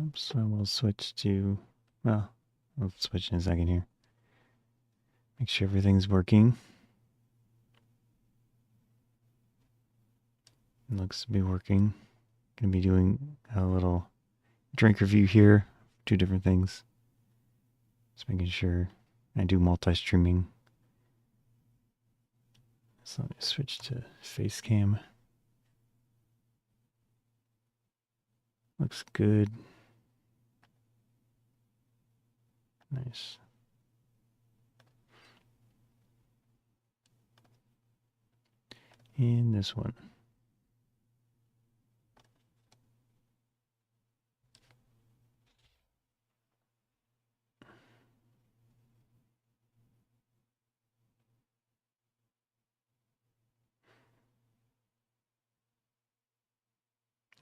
Oops, I will switch to, well, I'll switch in a second here. Make sure everything's working. It looks to be working. Gonna be doing a little drink review here. Two different things. Just making sure I do multi-streaming. So let me switch to face cam. Looks good. Nice. And this one.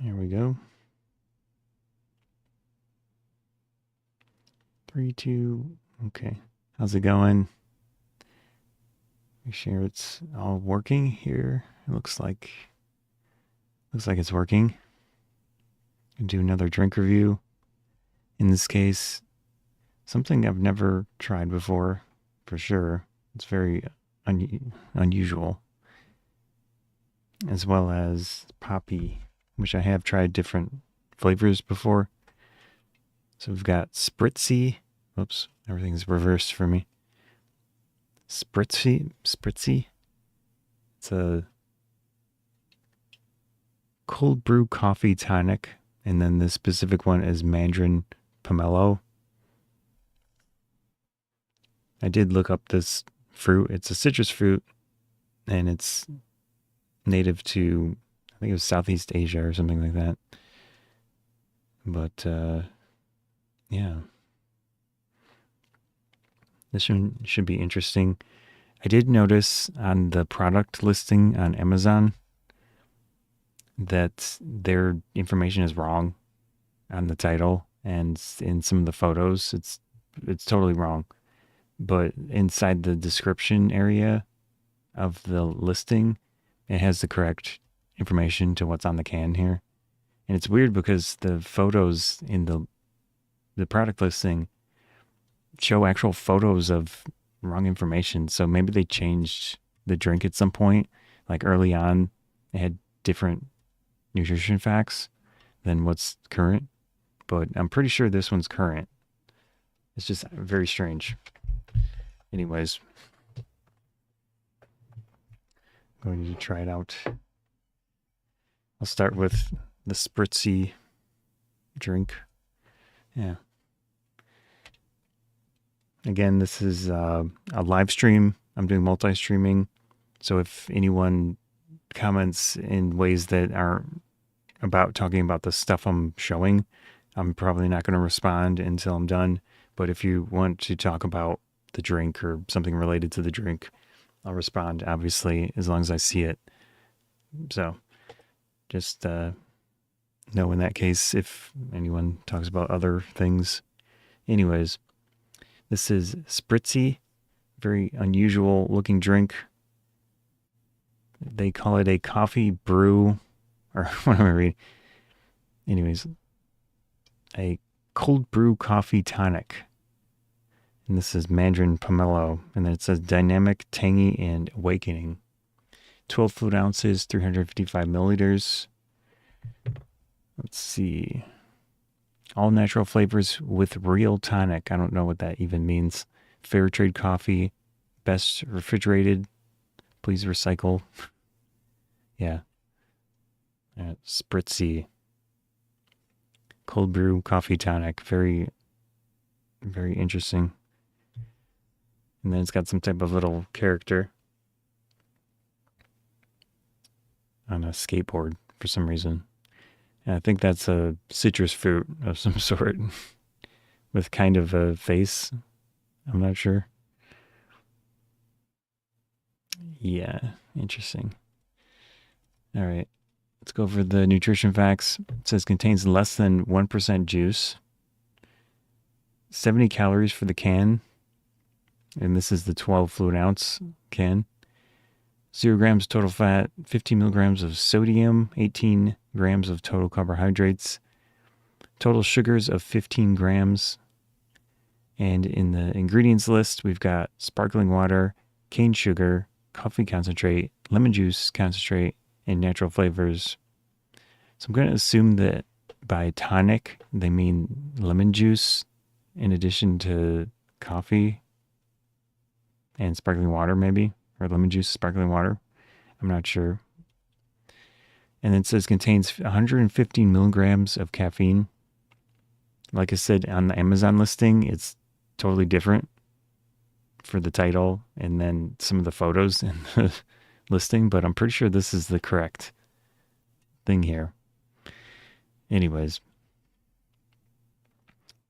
There we go. 3, 2, okay. How's it going? Make sure it's all working here. It looks like it's working. And do another drink review. In this case, something I've never tried before, for sure. It's very unusual. As well as Poppi, which I have tried different flavors before. So we've got Spritzi. Oops, everything's reversed for me. Spritzi. It's a cold brew coffee tonic, and then the specific one is Mandarin Pomelo. I did look up this fruit. It's a citrus fruit, and it's native to, I think it was Southeast Asia or something like that. But, yeah. This one should be interesting. I did notice on the product listing on Amazon that their information is wrong on the title, and in some of the photos it's totally wrong. But inside the description area of the listing, it has the correct information to what's on the can here. And it's weird because the photos in the product listing show actual photos of wrong information. So maybe they changed the drink at some point. Like early on, it had different nutrition facts than what's current. But I'm pretty sure this one's current. It's just very strange. Anyways, I'm going to try it out. I'll start with the Spritzi drink. Yeah. Again, this is a live stream. I'm doing multi-streaming. So if anyone comments in ways that aren't about talking about the stuff I'm showing, I'm probably not going to respond until I'm done. But if you want to talk about the drink or something related to the drink, I'll respond, obviously, as long as I see it. So just know in that case if anyone talks about other things. Anyways, this is Spritzi, very unusual looking drink. They call it a coffee brew, or what am I reading? Anyways, a cold brew coffee tonic. And this is Mandarin Pomelo. And then it says dynamic, tangy, and awakening. 12 fluid ounces, 355 milliliters. Let's see. All natural flavors with real tonic. I don't know what that even means. Fair trade coffee. Best refrigerated. Please recycle. Yeah. Spritzy. Cold brew coffee tonic. Very, very interesting. And then it's got some type of little character on a skateboard for some reason. And I think that's a citrus fruit of some sort with kind of a face. I'm not sure. Yeah, interesting. All right, let's go over the nutrition facts. It says contains less than 1% juice, 70 calories for the can, and this is the 12 fluid ounce can. 0 grams total fat, 15 milligrams of sodium, 18 grams of total carbohydrates, Total sugars of 15 grams. And in the ingredients list, we've got sparkling water, cane sugar, coffee concentrate, lemon juice concentrate, and natural flavors. So I'm going to assume that by tonic, they mean lemon juice in addition to coffee and sparkling water, maybe, or lemon juice, sparkling water. I'm not sure. And it says contains 115 milligrams of caffeine. Like I said, on the Amazon listing, it's totally different for the title and then some of the photos in the listing, but I'm pretty sure this is the correct thing here. Anyways,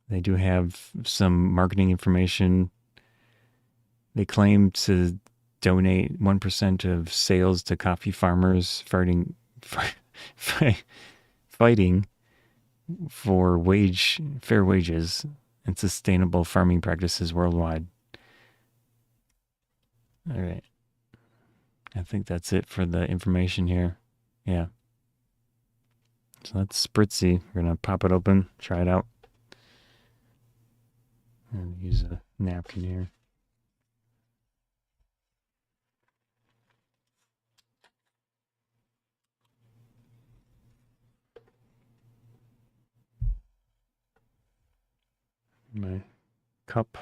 they do have some marketing information. They claim to donate 1% of sales to coffee farmers fighting for fair wages and sustainable farming practices worldwide. All right. I think that's it for the information here. Yeah. So that's Spritzi. We're going to pop it open, try it out. And use a napkin here. My cup.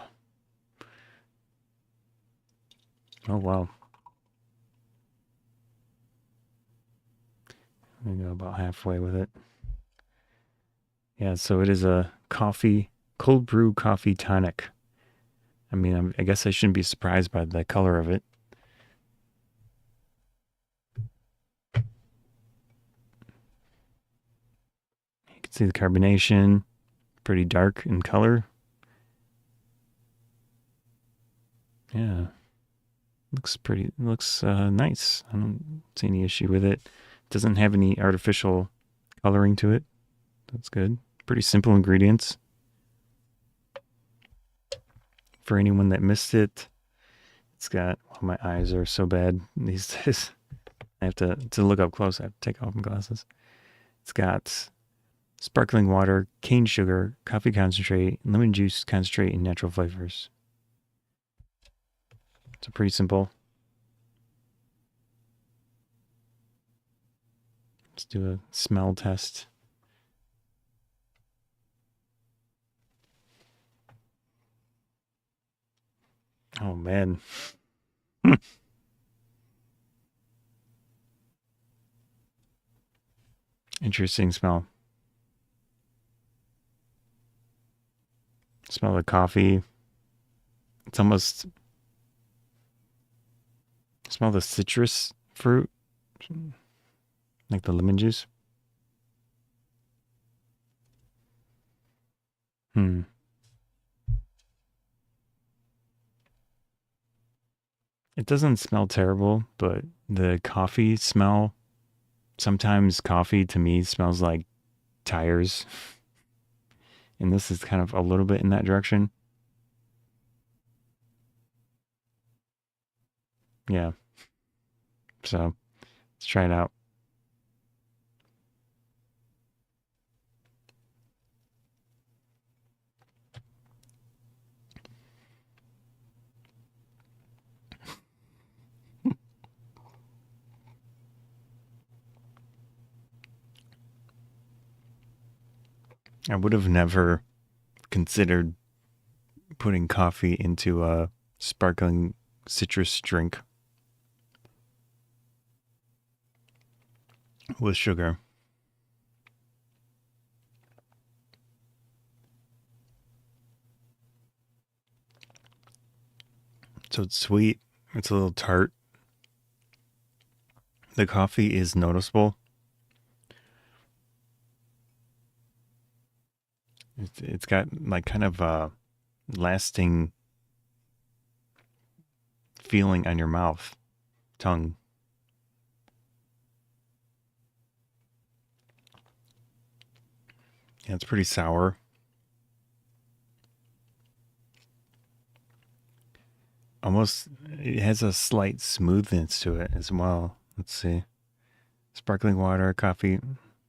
Oh, wow. I'm going to go about halfway with it. Yeah, so it is a cold brew coffee tonic. I mean, I guess I shouldn't be surprised by the color of it. You can see the carbonation, pretty dark in color. Yeah, looks nice. I don't see any issue with it. Doesn't have any artificial coloring to it. That's good. Pretty simple ingredients. For anyone that missed it, it's got, my eyes are so bad these days. I have to look up close. I have to take off my glasses. It's got sparkling water, cane sugar, coffee concentrate, lemon juice concentrate, and natural flavors. So pretty simple. Let's do a smell test. Oh, man. Interesting smell. Smell the coffee. It's almost... Smell the citrus fruit. Like the lemon juice. It doesn't smell terrible, but the coffee smell, sometimes coffee to me smells like tires. And this is kind of a little bit in that direction. Yeah. So let's try it out. I would have never considered putting coffee into a sparkling citrus drink with sugar. So it's sweet. It's a little tart. The coffee is noticeable. It's got like kind of a lasting feeling on your mouth, tongue. Yeah, it's pretty sour. Almost, it has a slight smoothness to it as well. Let's see. Sparkling water, coffee.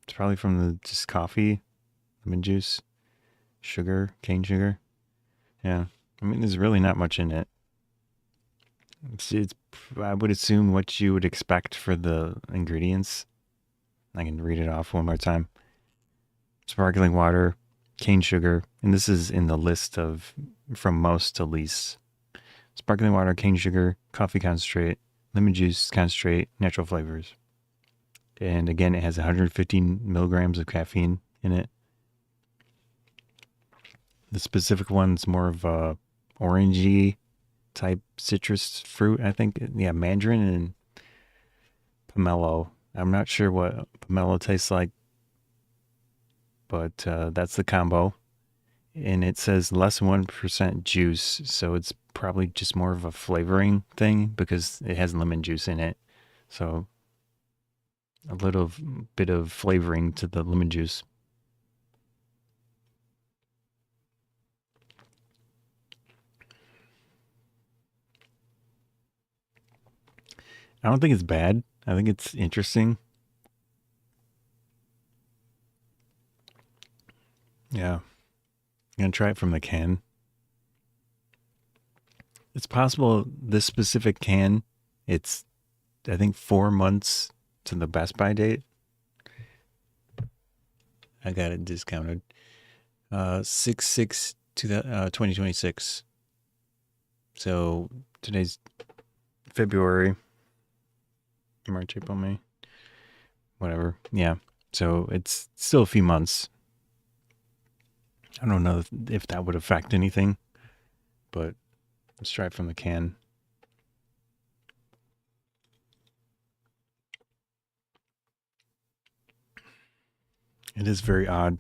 It's probably from the just coffee lemon juice, sugar, cane sugar. Yeah. I mean, there's really not much in it. It's I would assume what you would expect for the ingredients. I can read it off one more time. Sparkling water, cane sugar, and this is in the list of from most to least. Sparkling water, cane sugar, coffee concentrate, lemon juice concentrate, natural flavors. And again, it has 115 milligrams of caffeine in it. The specific one's more of a orangey type citrus fruit, I think. Yeah, mandarin and pomelo. I'm not sure what pomelo tastes like, but that's the combo. And it says less than 1% juice, so it's probably just more of a flavoring thing because it has lemon juice in it. So a little bit of flavoring to the lemon juice. I don't think it's bad. I think it's interesting. Yeah. I'm going to try it from the can. It's possible this specific can, it's, I think, 4 months to the Best Buy date. I got it discounted. 6/6 2026. So today's February, March, April, May, whatever. Yeah. So it's still a few months. I don't know if that would affect anything, but let's try it from the can. It is very odd.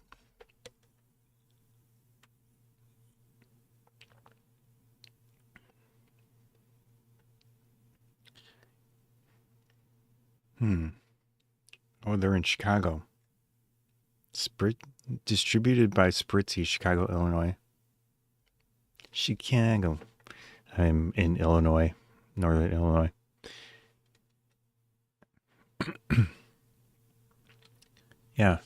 Hmm. Oh, they're in Chicago. Distributed by Spritzi, Chicago, Illinois. Chicago. I'm in Illinois, Northern Illinois. Yeah,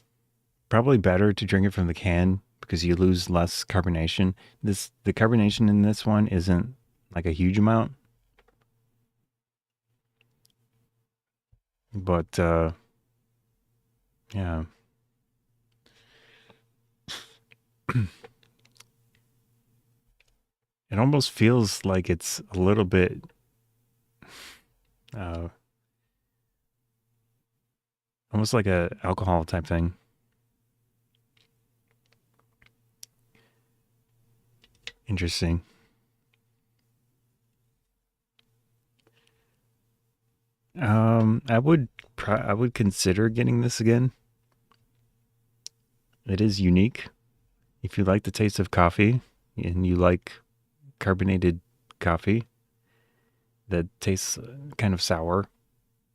probably better to drink it from the can because you lose less carbonation. The carbonation in this one isn't like a huge amount, but yeah. It almost feels like it's a little bit uh, almost like a alcohol type thing. Interesting. I would consider getting this again. It is unique. If you like the taste of coffee and you like carbonated coffee that tastes kind of sour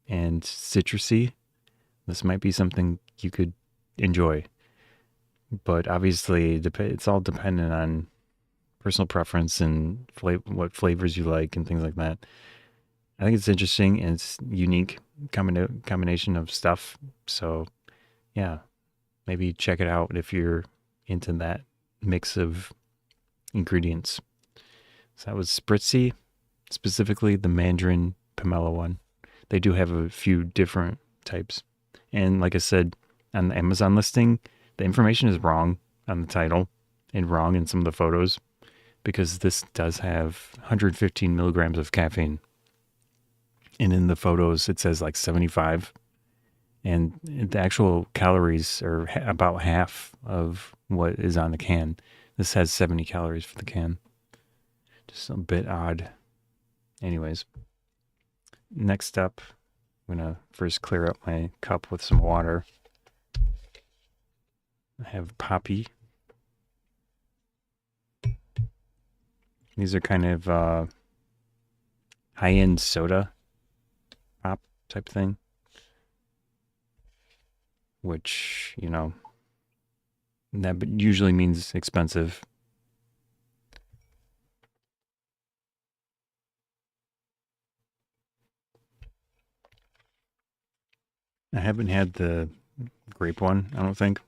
and citrusy, this might be something you could enjoy. But obviously, it's all dependent on personal preference and what flavors you like and things like that. I think it's interesting and it's unique combination of stuff. So yeah, maybe check it out if you're into that mix of ingredients. So that was Spritzy, specifically the Mandarin Pomelo one. They do have a few different types. And like I said, on the Amazon listing, the information is wrong on the title and wrong in some of the photos because this does have 115 milligrams of caffeine. And in the photos, it says like 75. And the actual calories are about half of what is on the can. This has 70 calories for the can. Just a bit odd. Anyways, next up, I'm going to first clear up my cup with some water. I have Poppi. These are kind of high-end soda pop type thing, which, that usually means expensive. I haven't had the grape one, I don't think.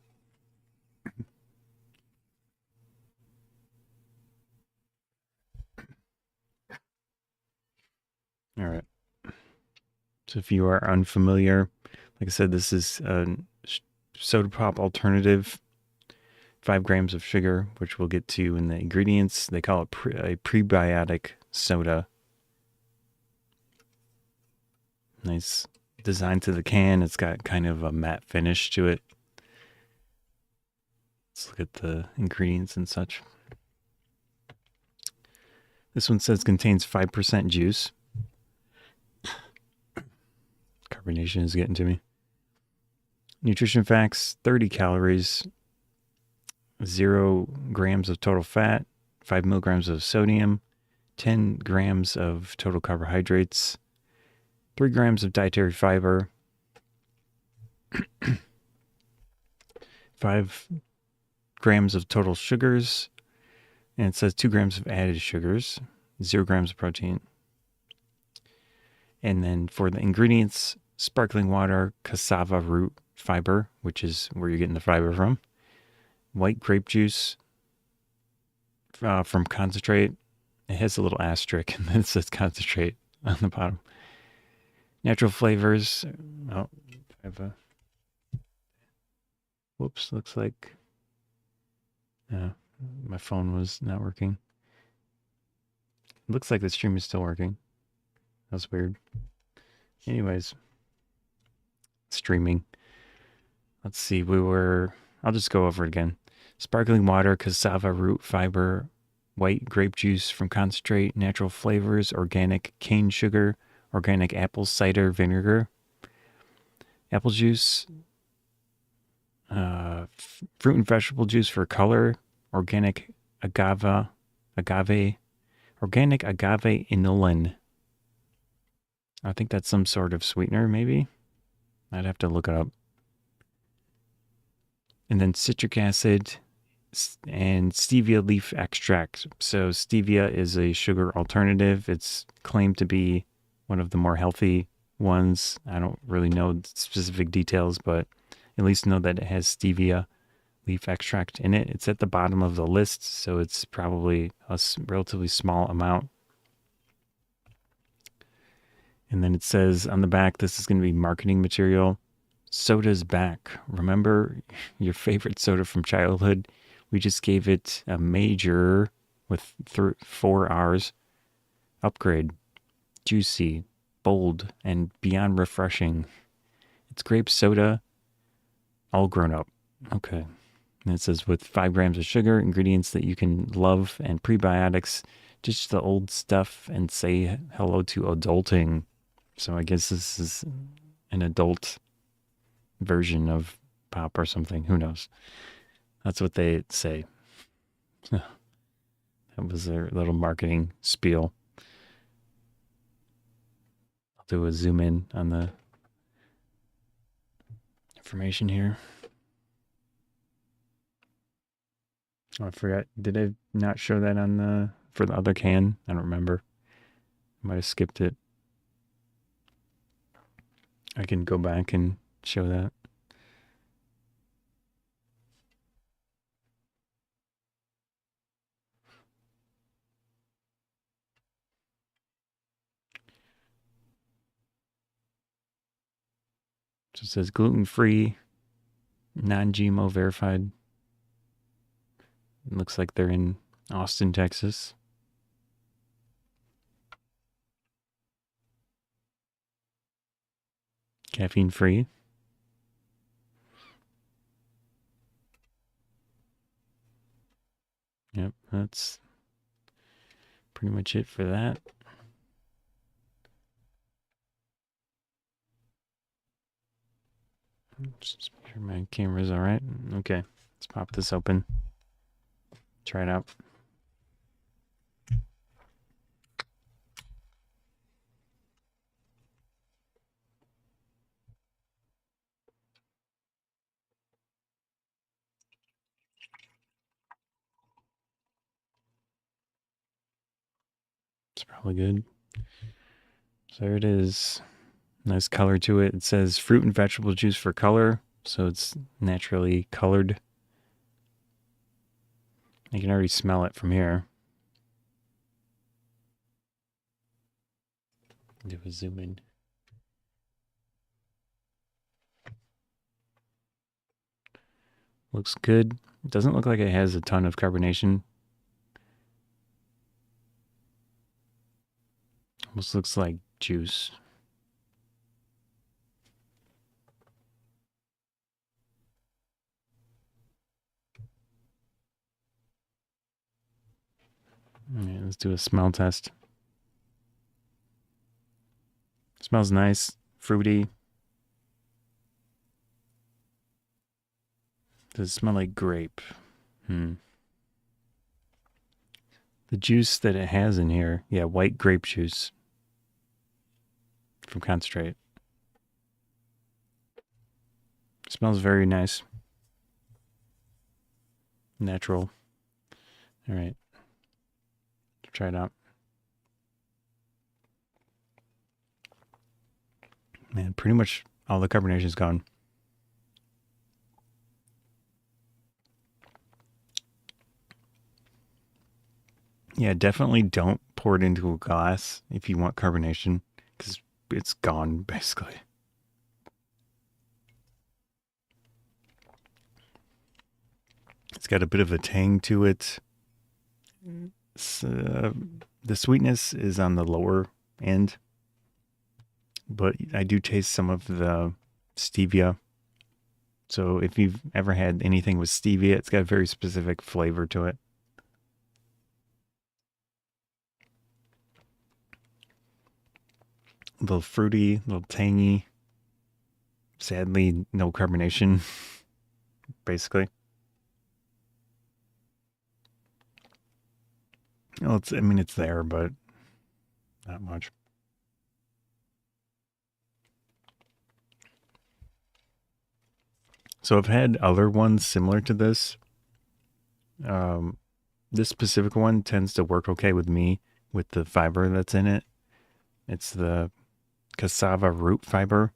All right. So if you are unfamiliar, like I said, this is a soda pop alternative. 5 grams of sugar, which we'll get to in the ingredients. They call it a prebiotic soda. Nice design to the can. It's got kind of a matte finish to it. Let's look at the ingredients and such. This one says contains 5% juice. Carbonation is getting to me. Nutrition facts: 30 calories, 0 grams of total fat, 5 milligrams of sodium, 10 grams of total carbohydrates, 3 grams of dietary fiber, 5 grams of total sugars, and it says 2 grams of added sugars, 0 grams of protein. And then for the ingredients: sparkling water, cassava root fiber, which is where you're getting the fiber from, white grape juice from concentrate. It has a little asterisk and then it says concentrate on the bottom. Natural flavors. Oh, I have a. Whoops, looks like my phone was not working. Looks like the stream is still working. That's weird. Anyways, streaming. Let's see. I'll just go over it again. Sparkling water, cassava root fiber, white grape juice from concentrate, natural flavors, organic cane sugar, organic apple cider vinegar, apple juice, fruit and vegetable juice for color, organic agave, organic agave inulin. I think that's some sort of sweetener, maybe. I'd have to look it up. And then citric acid and stevia leaf extract. So stevia is a sugar alternative. It's claimed to be one of the more healthy ones. I don't really know specific details, but at least know that it has stevia leaf extract in it. It's at the bottom of the list, so it's probably a relatively small amount. And then it says on the back, this is going to be marketing material. Soda's back. Remember your favorite soda from childhood? We just gave it a major, with 4 R's, upgrade. Juicy, bold, and beyond refreshing. It's grape soda, all grown up. Okay. And it says with 5 grams of sugar, ingredients that you can love, and prebiotics, just the old stuff, and say hello to adulting. So I guess this is an adult version of pop or something. Who knows? That's what they say. That was their little marketing spiel. I'll do a zoom in on the information here. Oh, I forgot. Did I not show that for the other can? I don't remember. I might have skipped it. I can go back and show that. So it says gluten-free, non-GMO verified. It looks like they're in Austin, Texas. Caffeine-free. Yep, that's pretty much it for that. Just make sure my camera's all right. Okay, let's pop this open. Try it out. It's probably good. So there it is. Nice color to it. It says fruit and vegetable juice for color, so it's naturally colored. You can already smell it from here. Do a zoom in. Looks good. It doesn't look like it has a ton of carbonation. Almost looks like juice. All right, let's do a smell test. Smells nice, fruity. Does it smell like grape? The juice that it has in here, yeah, white grape juice from concentrate. Smells very nice. Natural. All right. Try it out. Man, pretty much all the carbonation is gone. Yeah, definitely don't pour it into a glass if you want carbonation, because it's gone basically. It's got a bit of a tang to it. The sweetness is on the lower end, but I do taste some of the stevia. So if you've ever had anything with stevia, it's got a very specific flavor to it. A little fruity, a little tangy. Sadly, no carbonation, basically. Well, I mean, it's there, but not much. So I've had other ones similar to this. Um, this specific one tends to work okay with me with the fiber that's in it. It's the cassava root fiber.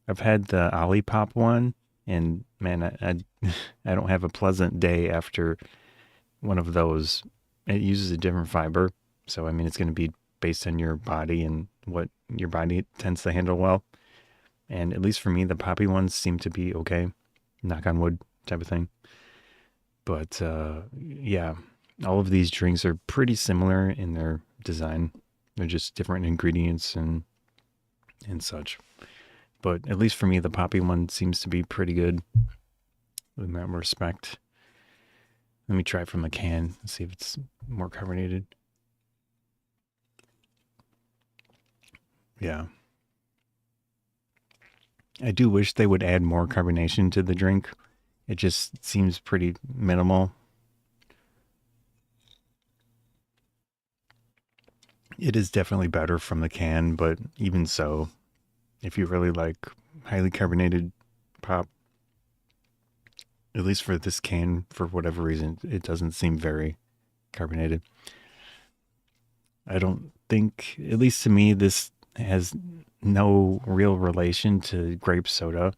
I've had the Olipop one, and man, I don't have a pleasant day after one of those. It uses a different fiber, so I mean it's going to be based on your body and what your body tends to handle well. And at least for me, the poppy ones seem to be okay. Knock on wood type of thing. But yeah, all of these drinks are pretty similar in their design. They're just different ingredients and such. But at least for me, the poppy one seems to be pretty good in that respect. Let me try it from the can and see if it's more carbonated. Yeah. I do wish they would add more carbonation to the drink. It just seems pretty minimal. It is definitely better from the can, but even so, if you really like highly carbonated pop, at least for this can, for whatever reason, it doesn't seem very carbonated. I don't think, at least to me, this has no real relation to grape soda.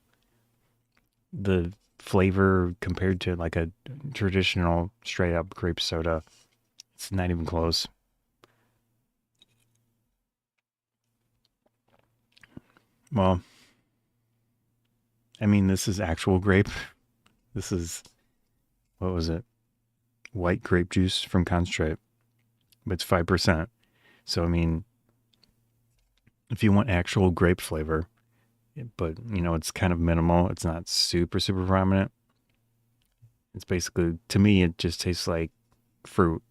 The flavor compared to like a traditional straight up grape soda, it's not even close. Well, I mean, this is actual grape. This is, what was it? White grape juice from concentrate, but it's 5%. So, I mean, if you want actual grape flavor, but you know, it's kind of minimal, it's not super, super prominent. It's basically, to me, it just tastes like fruit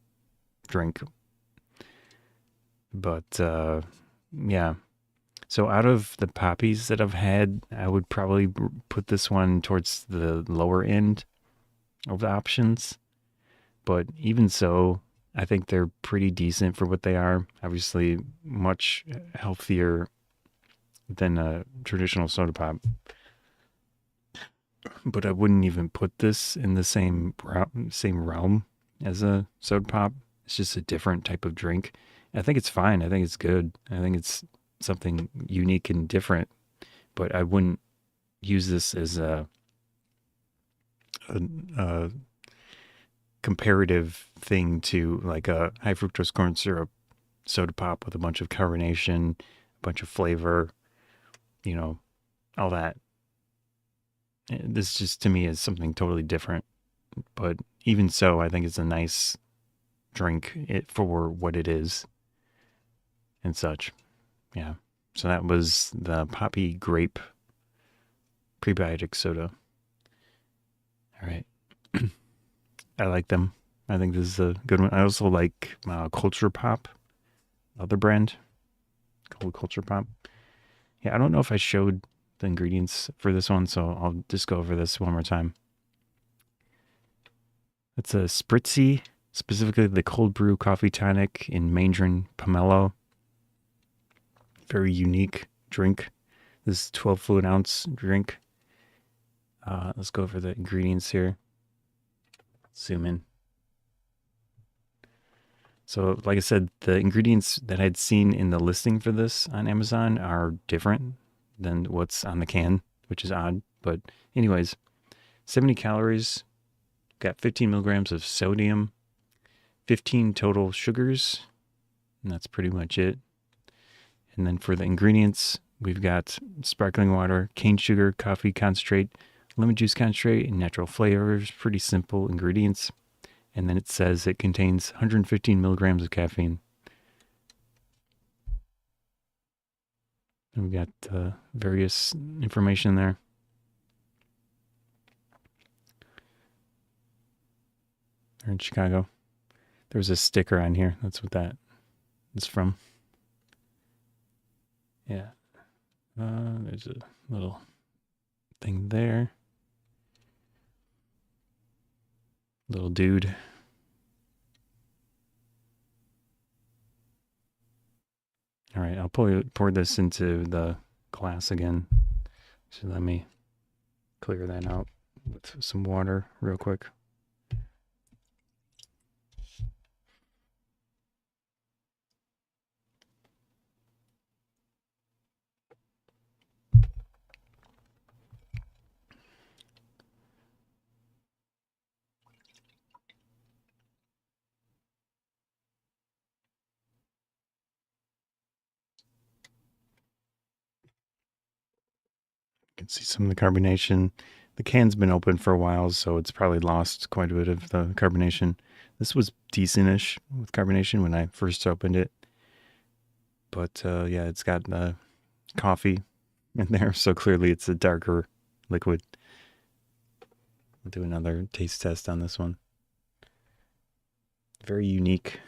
drink. But yeah. So out of the poppies that I've had, I would probably put this one towards the lower end of the options. But even so, I think they're pretty decent for what they are. Obviously, much healthier than a traditional soda pop. But I wouldn't even put this in the same realm as a soda pop. It's just a different type of drink. I think it's fine. I think it's good. I think it's something unique and different. But I wouldn't use this as a comparative thing to like a high fructose corn syrup soda pop with a bunch of carbonation, a bunch of flavor, you know, all that. This just to me is something totally different. But even so, I think it's a nice drink it for what it is and such. Yeah. So that was the Poppi Grape prebiotic soda. All right. I like them. I think this is a good one. I also like Culture Pop, other brand called Culture Pop. Yeah, I don't know if I showed the ingredients for this one, so I'll just go over this one more time. It's a Spritzi, specifically the cold brew coffee tonic in Mandarin Pomelo. Very unique drink. This is 12 fluid ounce drink. Let's go over the ingredients here. Zoom in. So, like I said, the ingredients that I'd seen in the listing for this on Amazon are different than what's on the can, which is odd. But, anyways, 70 calories, got 15 milligrams of sodium, 15 total sugars, and that's pretty much it. And then for the ingredients, we've got sparkling water, cane sugar, coffee concentrate, lemon juice concentrate, and natural flavors. Pretty simple ingredients. And then it says it contains 115 milligrams of caffeine. And we got various information there. They're in Chicago. There's a sticker on here. That's what that is from. Yeah. There's a little thing there. Little dude. All right, I'll pour this into the glass again. So let me clear that out with some water real quick. You can see some of the carbonation. The can's been open for a while, so it's probably lost quite a bit of the carbonation. This was decentish with carbonation when I first opened it. But yeah, it's got coffee in there, so clearly it's a darker liquid. We'll do another taste test on this one. Very unique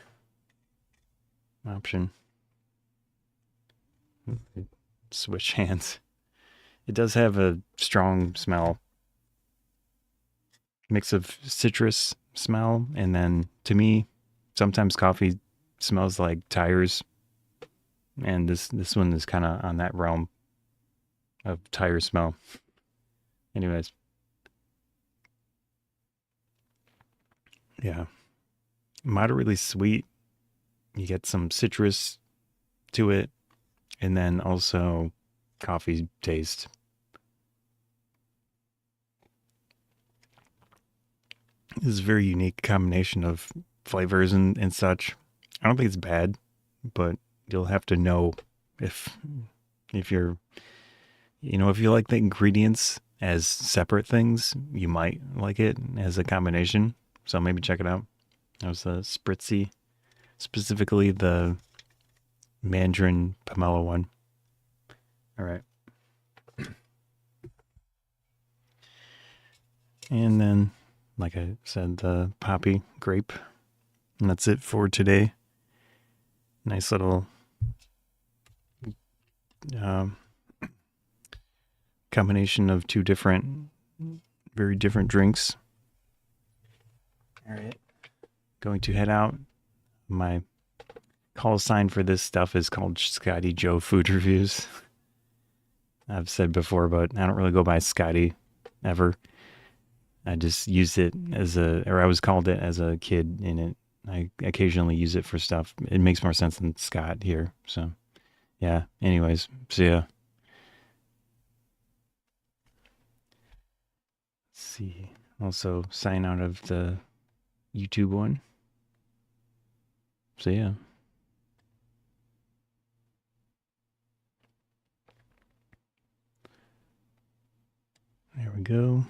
option. Switch hands. It does have a strong smell. Mix of citrus smell, and then to me, sometimes coffee smells like tires. And this one is kind of on that realm of tire smell. Anyways. Yeah. Moderately sweet. You get some citrus to it, and then also coffee taste. This is a very unique combination of flavors and such. I don't think it's bad, but you'll have to know if you're, if you like the ingredients as separate things, you might like it as a combination. So maybe check it out. That was the Spritzi, specifically the Mandarin Pomelo one. All right. And then, like I said, the Poppi Grape. And that's it for today. Nice little combination of two very different drinks. All right. Going to head out. My call sign for this stuff is called Scotty Joe Food Reviews. I've said before, but I don't really go by Scotty ever. I just used it I was called it as a kid in it. I occasionally use it for stuff. It makes more sense than Scott here. So, yeah. Anyways, see ya. Let's see. Also, sign out of the YouTube one. See ya. go.